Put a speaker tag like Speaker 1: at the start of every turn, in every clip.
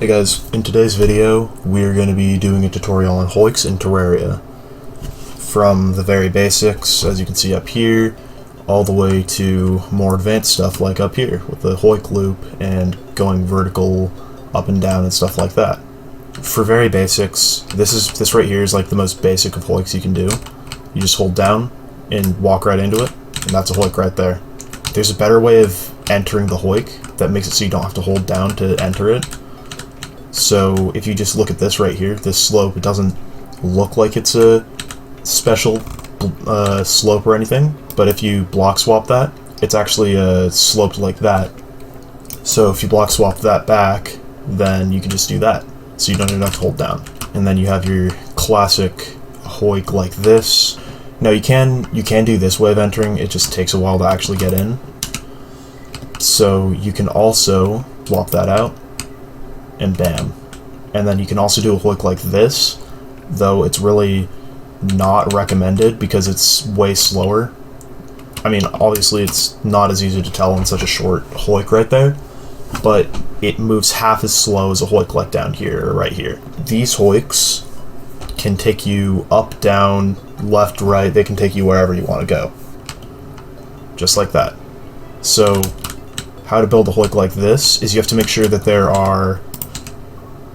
Speaker 1: Hey guys, in today's video we're going to be doing a tutorial on HOIKS in Terraria. From the very basics, as you can see up here, all the way to more advanced stuff like up here with the Hoik loop and going vertical up and down and stuff like that. For very basics, this right here is like the most basic of HOIKS you can do. You just hold down and walk right into it, and that's a Hoik right there. There's a better way of entering the Hoik that makes it so you don't have to hold down to enter it. So if you just look at this right here, this slope, it doesn't look like it's a special slope or anything, but if you block swap that, it's actually sloped like that. So if you block swap that back, then you can just do that, so you don't even have to hold down. And then you have your classic Hoik like this. Now you can do this way of entering, it just takes a while to actually get in. So you can also swap that out, and bam. And then you can also do a Hoik like this, though it's really not recommended because it's way slower. I mean, obviously it's not as easy to tell in such a short Hoik right there, but it moves half as slow as a Hoik like down here or right here. These Hoiks can take you up, down, left, right, they can take you wherever you want to go. Just like that. So, how to build a Hoik like this is you have to make sure that there are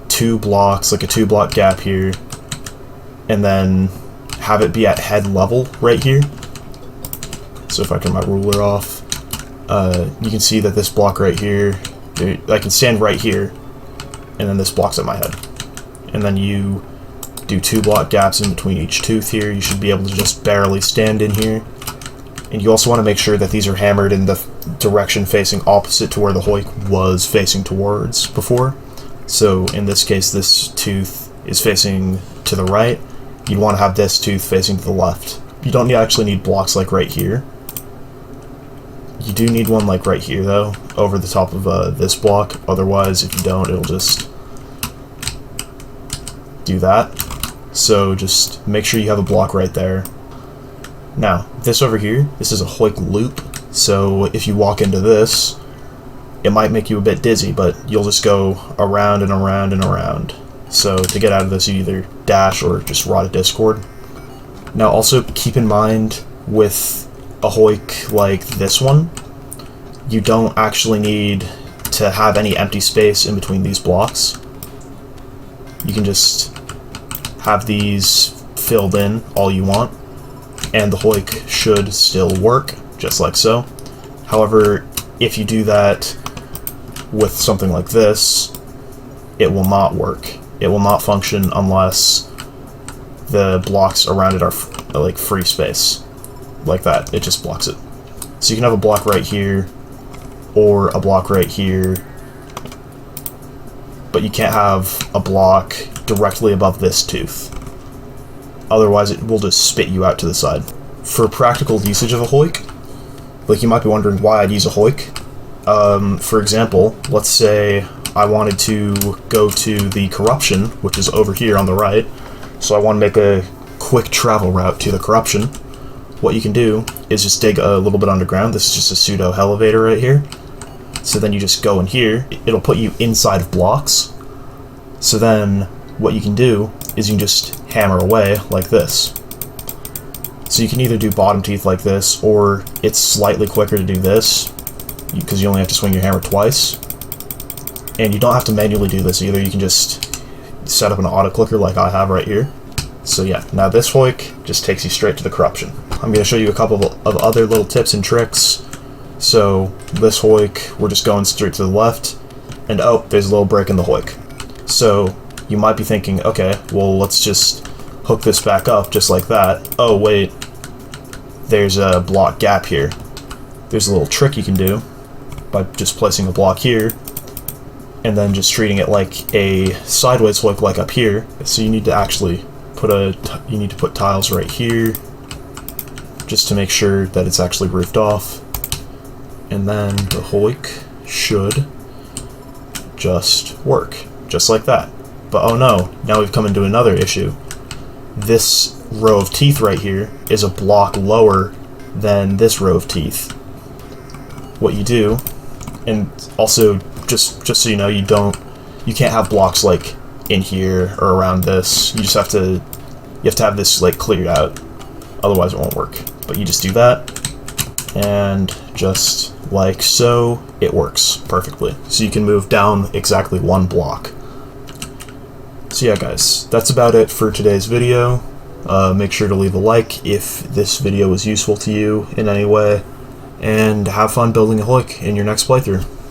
Speaker 1: two blocks, like a 2-block gap here, and then have it be at head level right here. So if I turn my ruler off, you can see that this block right here, I can stand right here, and then this block's at my head. And then you do 2-block gaps in between each tooth here. You should be able to just barely stand in here. And you also want to make sure that these are hammered in the direction facing opposite to where the Hoik was facing towards before. So in this case, this tooth is facing to the right. You'd want to have this tooth facing to the left. You don't actually need blocks like right here. You do need one like right here, though, over the top of this block. Otherwise, if you don't, it'll just do that. So just make sure you have a block right there. Now, this over here, this is a Hoik loop. So if you walk into this, it might make you a bit dizzy, but you'll just go around and around and around. So to get out of this, you either dash or just rot a Discord. Now also keep in mind with a Hoik like this one, you don't actually need to have any empty space in between these blocks. You can just have these filled in all you want, and the Hoik should still work, just like so. However, if you do that with something like this, it will not work. It will not function unless the blocks around it are like free space. Like that, it just blocks it. So you can have a block right here, or a block right here, but you can't have a block directly above this tooth. Otherwise it will just spit you out to the side. For practical usage of a Hoik, like you might be wondering why I'd use a Hoik. For example, let's say I wanted to go to the corruption, which is over here on the right, so I want to make a quick travel route to the corruption. What you can do is just dig a little bit underground. This is just a pseudo elevator right here. So then you just go in here, it'll put you inside of blocks. So then what you can do is you can just hammer away like this. So you can either do bottom teeth like this, or it's slightly quicker to do this, because you only have to swing your hammer twice. And you don't have to manually do this either, you can just set up an auto clicker like I have right here. So yeah, now this Hoik just takes you straight to the corruption. I'm going to show you a couple of other little tips and tricks. So this Hoik, we're just going straight to the left, and oh, there's a little break in the Hoik. So you might be thinking, okay, well let's just hook this back up just like that. Oh wait, there's a block gap here. There's a little trick you can do by just placing a block here and then just treating it like a sideways Hoik like up here. So you need to actually put tiles right here just to make sure that it's actually roofed off, and then the Hoik should just work just like that. But oh no, now we've come into another issue. This row of teeth right here is a block lower than this row of teeth. What you do, and also just so you know, you don't you can't have blocks like in here or around this. You just have to have this like cleared out, otherwise it won't work. But you just do that, and just like so, it works perfectly. So you can move down exactly 1 block. So yeah guys, that's about it for today's video. Make sure to leave a like if this video was useful to you in any way, and have fun building a Hoik in your next playthrough.